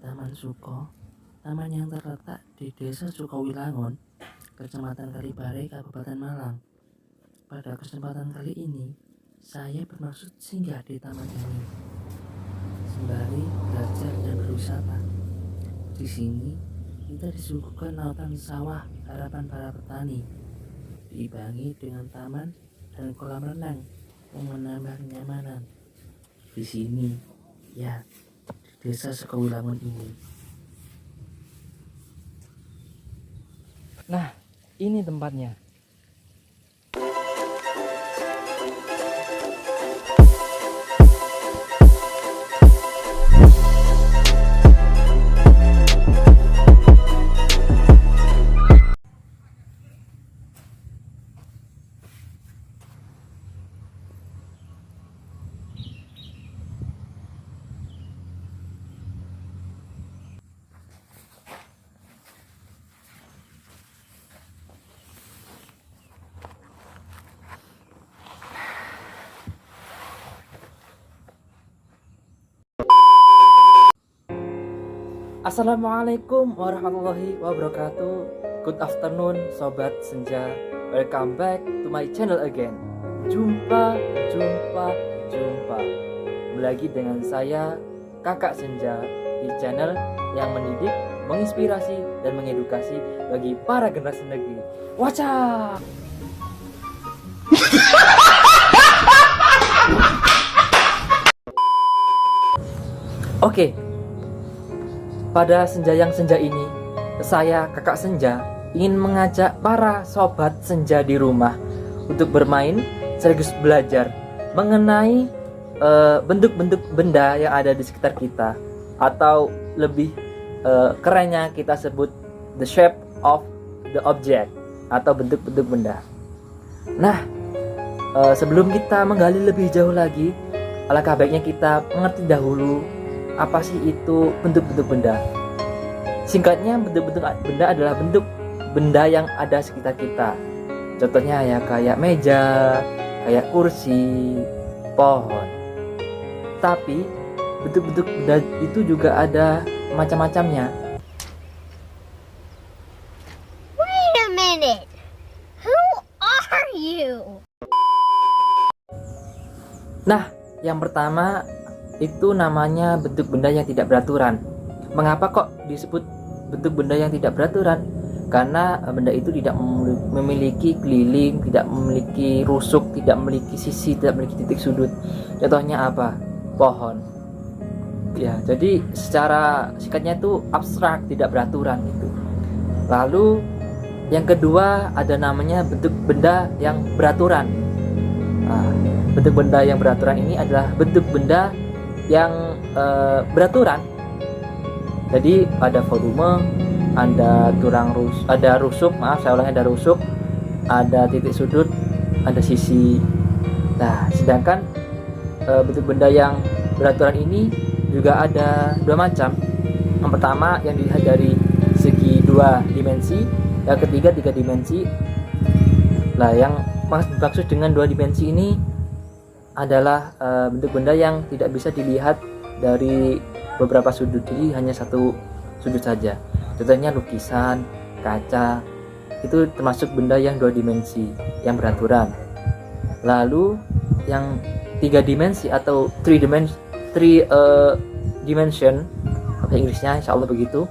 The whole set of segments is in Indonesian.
Taman Suko, taman yang terletak di Desa Sukowilangun, Kecamatan Kalibare, Kabupaten Malang. Pada kesempatan kali ini, saya bermaksud singgah di taman ini, sembari belajar dan berwisata. Di sini, kita disuguhkan lautan sawah harapan para petani, diimbangi dengan taman dan kolam renang yang menambah kenyamanan. Di sini, ya, di Desa Sukowilangun ini. Nah, ini tempatnya. Assalamualaikum warahmatullahi wabarakatuh. Good afternoon Sobat Senja. Welcome back to my channel again. Jumpa Kembali lagi dengan saya Kakak Senja di channel yang mendidik, menginspirasi, dan mengedukasi bagi para generasi negeri. Wacak! Oke. Pada senja yang senja ini, saya Kakak Senja ingin mengajak para sobat senja di rumah untuk bermain sekaligus belajar mengenai bentuk-bentuk benda yang ada di sekitar kita, atau lebih kerennya kita sebut the shape of the object atau bentuk-bentuk benda. Nah, sebelum kita menggali lebih jauh lagi, alangkah baiknya kita mengerti dahulu apa sih itu bentuk-bentuk benda. Singkatnya, bentuk-bentuk benda adalah bentuk benda yang ada sekitar kita. Contohnya ya kayak meja, kayak kursi, pohon. Tapi bentuk-bentuk benda itu juga ada macam-macamnya. Wait a minute. Who are you? Nah, yang pertama itu namanya bentuk benda yang tidak beraturan. Mengapa kok disebut bentuk benda yang tidak beraturan? Karena benda itu tidak memiliki keliling, tidak memiliki rusuk, tidak memiliki sisi, tidak memiliki titik sudut. Contohnya apa? Pohon. Ya, jadi secara singkatnya itu abstrak, tidak beraturan itu. Lalu yang kedua ada namanya bentuk benda yang beraturan. Nah, bentuk benda yang beraturan ini adalah bentuk benda yang beraturan. Jadi ada volume, ada rusuk, ada rusuk, ada titik sudut, ada sisi. Nah, sedangkan bentuk benda yang beraturan ini juga ada dua macam. Yang pertama yang dilihat dari segi 2 dimensi, yang ketiga 3 dimensi. Nah, yang maksud dengan 2 dimensi ini adalah bentuk benda yang tidak bisa dilihat dari beberapa sudut, jadi hanya satu sudut saja. Contohnya lukisan, kaca, itu termasuk benda yang 2 dimensi yang beraturan. Lalu yang 3 dimensi atau 3 dimension, bahasa Inggrisnya insya Allah begitu,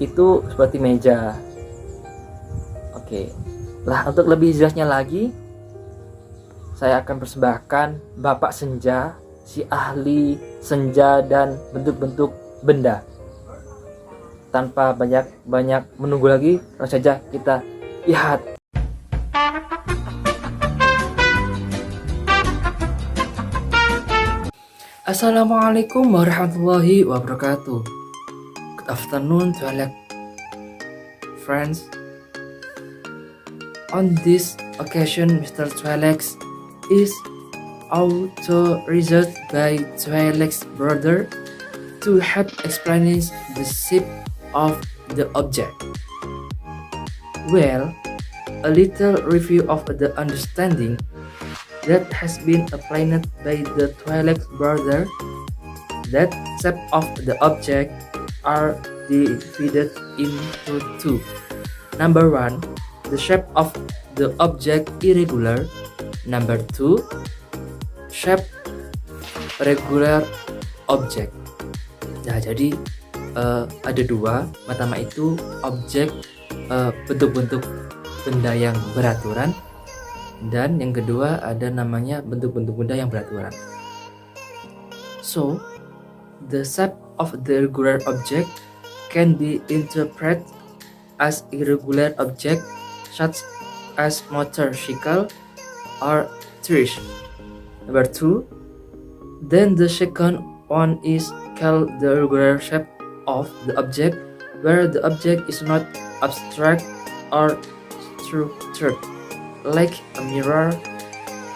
itu seperti meja. Oke. Lah, untuk lebih jelasnya lagi, saya akan persembahkan Bapak Senja, si ahli senja dan bentuk-bentuk benda. Tanpa banyak menunggu lagi, langsung saja kita lihat. Assalamualaikum warahmatullahi wabarakatuh. Good afternoon to all friends. On this occasion, Mr. Twelex is authorized by Twilex's brother to help explain the shape of the object. Well, a little review of the understanding that has been applied by the Twilight brother. That shape of the object are divided into two. Number 1, the shape of the object irregular. Number 2, shape regular object. Nah, jadi ada dua. Pertama itu objek bentuk-bentuk benda yang beraturan, dan yang kedua ada namanya bentuk-bentuk benda yang beraturan. So, the shape of the regular object can be interpreted as irregular object such as motorcycle or trees. Number 2, then the second one is called the regular shape of the object, where the object is not abstract or structured like a mirror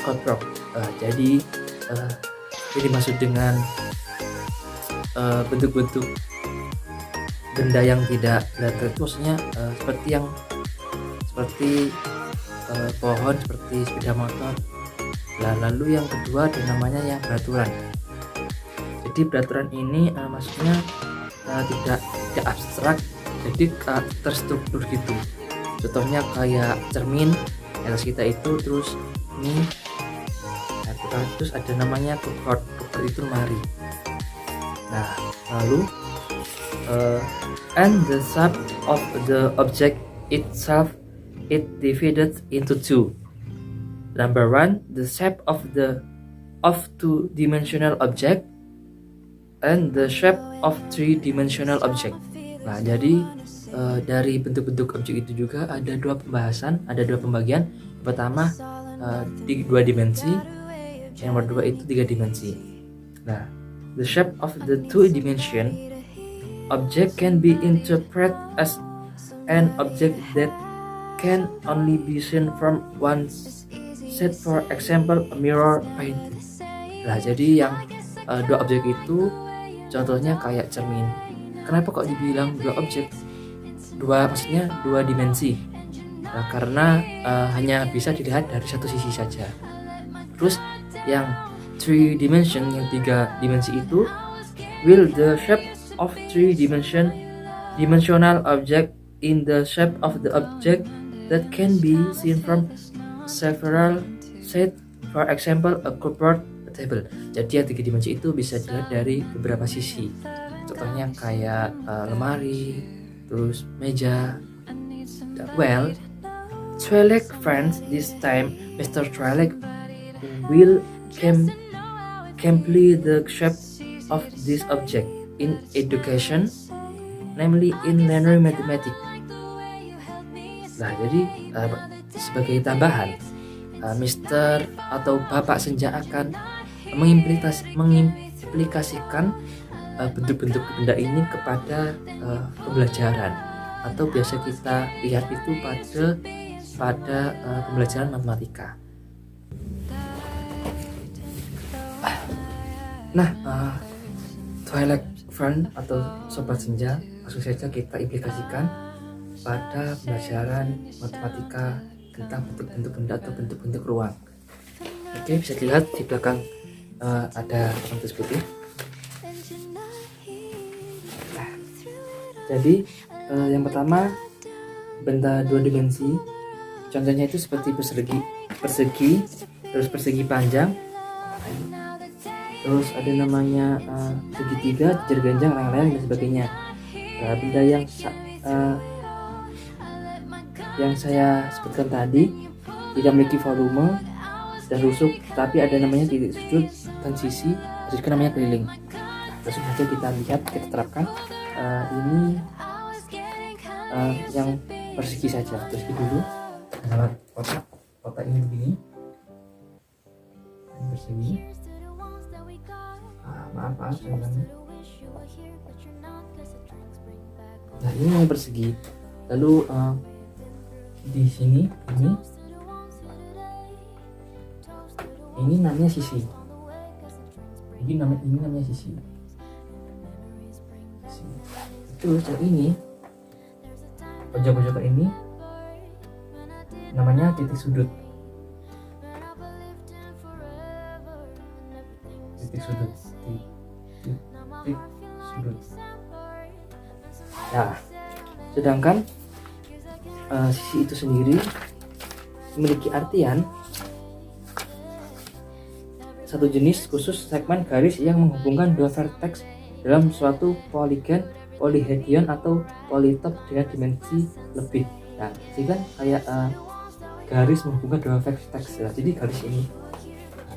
or prop. Jadi ini dimaksud dengan bentuk-bentuk benda yang tidak beraturan itu maksudnya seperti pohon, seperti sepeda motor. Lalu yang kedua ada namanya yang beraturan. Jadi beraturan ini maksudnya tidak abstrak, jadi terstruktur gitu. Contohnya kayak cermin di atas kita itu, terus ini terus ada namanya cupboard itu lemari. Nah, lalu and the shape of the object itself it divided into two. Number 1, the shape of two-dimensional object, and the shape of three-dimensional object. Nah, jadi dari bentuk-bentuk objek itu juga ada dua pembagian. Pertama di 2 dimensi, yang kedua itu 3 dimensi. Nah, the shape of the 2-dimension object can be interpreted as an object that can only be seen from one set, for example a mirror painting. Nah, jadi yang dua objek itu contohnya kayak cermin. Kenapa kok dibilang dua objek? Maksudnya 2 dimensi. Nah, karena hanya bisa dilihat dari satu sisi saja. Terus yang 3 dimension, yang 3 dimensi itu, will the shape of 3-dimensional object in the shape of the object that can be seen from several sides, for example a cupboard, a table. Jadi yang 3 dimensi itu bisa dilihat dari beberapa sisi. Contohnya kayak lemari, terus meja. Well, Twilight friends, this time Mr. Twilight will complete the shape of this object in education, namely in linear mathematics. Nah, jadi sebagai tambahan, Mr. atau Bapak Senja akan mengimplikasikan bentuk-bentuk benda ini kepada pembelajaran, atau biasa kita lihat itu pada pembelajaran matematika. Nah, Twilight Friend atau Sobat Senja langsung saja kita implikasikan pada pembelajaran matematika tentang bentuk-bentuk benda atau bentuk-bentuk ruang. Oke, bisa dilihat di belakang ada garis putih. Nah, jadi yang pertama benda 2 dimensi. Contohnya itu seperti persegi, terus persegi panjang, terus ada namanya segitiga, jajar ganjang, layang-layang dan sebagainya. Benda yang saya sebutkan tadi tidak memiliki volume dan rusuk, tapi ada namanya titik sudut dan sisi, juga namanya keliling. Langsung saja kita lihat, kita terapkan. Ini yang persegi saja. Persegi dulu. Nah, kotak ini begini. Ini persegi. Maaf jangan. Nah, ini yang persegi. Lalu di sini ini namanya sisi. Ini namanya sisi. Terus yang ini pojok-pojok ini namanya titik sudut. Titik sudut. Nah, sedangkan sisi itu sendiri memiliki artian satu jenis khusus segmen garis yang menghubungkan dua vertex dalam suatu poligon, polyhedron atau polytope dengan dimensi lebih. Nah, ini kan kayak garis menghubungkan dua vertex ya. Jadi garis ini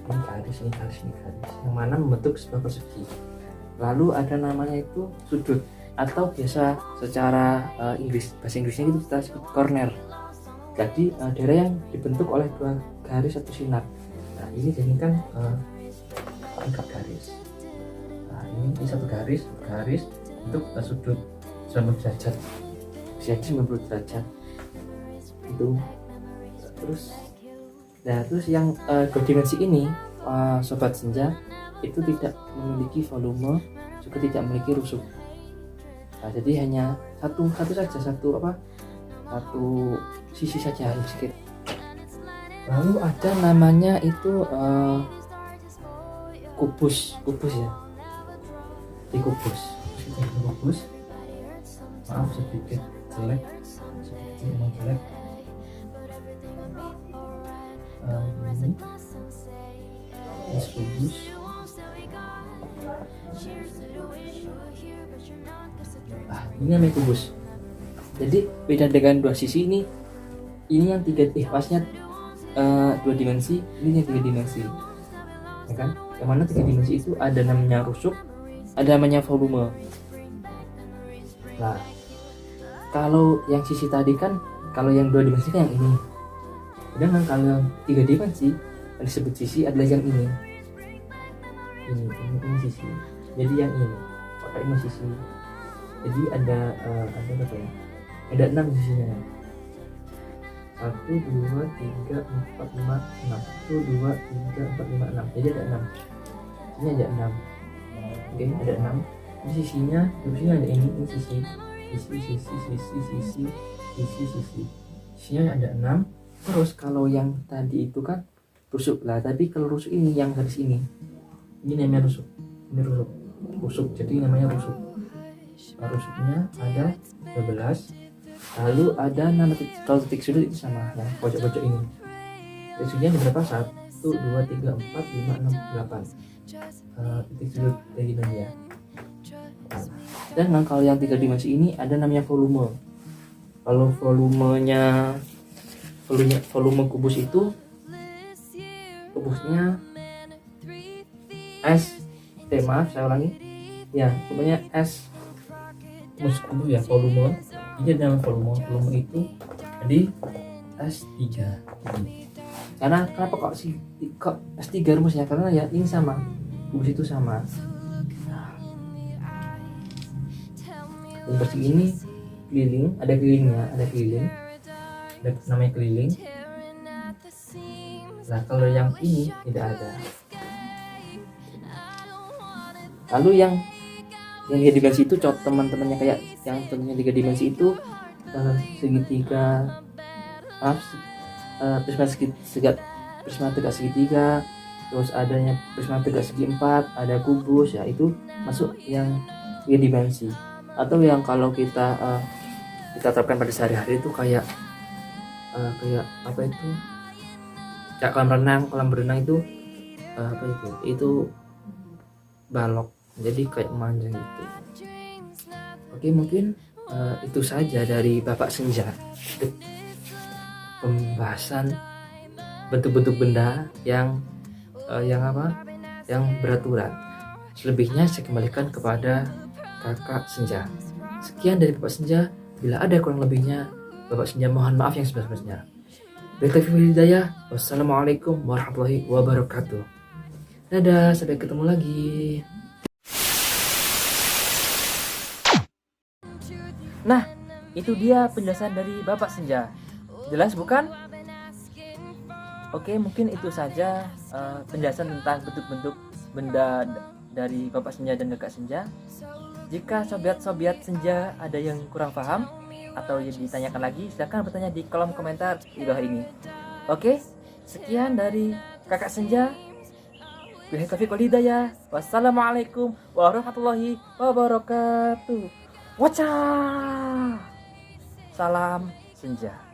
garis yang mana membentuk sebuah persegi. Lalu ada namanya itu sudut, atau biasa secara bahasa Inggrisnya itu kita sebut corner. Jadi daerah yang dibentuk oleh dua garis atau sinar. Nah, ini jadikan lengkap garis. Nah, ini satu garis untuk sudut 90 derajat. Jadi 90 derajat. Itu terus yang dua dimensi ini sobat senja itu tidak memiliki volume, juga tidak memiliki rusuk. Nah, jadi hanya satu sisi saja sedikit. Lalu ada namanya itu kubus ya, di kubus. Maaf sedikit jelek. Ini kubus. Ini namanya kubus. Jadi beda dengan dua sisi ini yang dua dimensi, ini yang tiga dimensi, ya kan? Yang mana tiga dimensi itu ada namanya rusuk, ada namanya volume. Nah, kalau yang sisi tadi kan, kalau yang dua dimensi kan yang ini. Sedangkan kalau yang tiga dimensi yang disebut sisi adalah yang ini sisi. Jadi yang ini, otak ini sisi. Jadi ada berapa ya? Ada 6 sisinya. 1, 2, 3, 4, 5, 6. 1, 2, 3, 4, 5, 6. Jadi ada 6. Ini ada 6. Oke, ada 6. Di sisinya ada ini sisi. Sisinya ada 6. Terus kalau yang tadi itu kan rusuk lah, tapi kalau rusuk ini yang garis ini namanya rusuk. Ini rusuk. Jadi namanya rusuk. Rusuknya ada 12. Lalu ada nama titik sudut itu sama yang pojok-pojok ini. Titik sudutnya ada berapa? 1, 2, 3, 4, 5, 6, 8. Titik sudut kayak gini ya. Dan kalau yang tiga dimensi ini ada namanya volume. Kalau volume kubus itu kubusnya maaf saya ulangi ya, pokoknya S kubus ya, volume. Ini dalam volume itu jadi S3. Karena kenapa kok S3 rumusnya? Karena ya ini sama, kubus itu sama. Dan persegi ini keliling, ada namanya keliling. Nah, kalau yang ini tidak ada. Lalu yang tiga dimensi itu teman-temannya kayak yang contohnya tiga dimensi itu segitiga, prisma tegak segitiga, terus adanya prisma tegak segi 4, ada kubus ya, itu masuk yang tiga dimensi. Atau yang kalau kita terapkan pada sehari-hari itu kayak apa itu, kayak kolam berenang itu itu balok, jadi kayak memanjang gitu. Oke, mungkin itu saja dari Bapak Senja, pembahasan bentuk-bentuk benda yang beraturan. Selebihnya saya kembalikan kepada Kakak Senja. Sekian dari Bapak Senja. Bila ada kurang lebihnya, Bapak Senja mohon maaf yang sebesar-besarnya. Wassalamualaikum warahmatullahi wabarakatuh. Dadah, sampai ketemu lagi. Nah, itu dia penjelasan dari Bapak Senja. Jelas bukan? Oke, mungkin itu saja penjelasan tentang bentuk-bentuk benda dari Bapak Senja dan Kakak Senja. Jika sobat-sobat Senja ada yang kurang paham atau yang ditanyakan lagi, silakan bertanya di kolom komentar di bawah ini. Oke, sekian dari Kakak Senja. Wassalamualaikum warahmatullahi wabarakatuh. Wacah. Salam senja.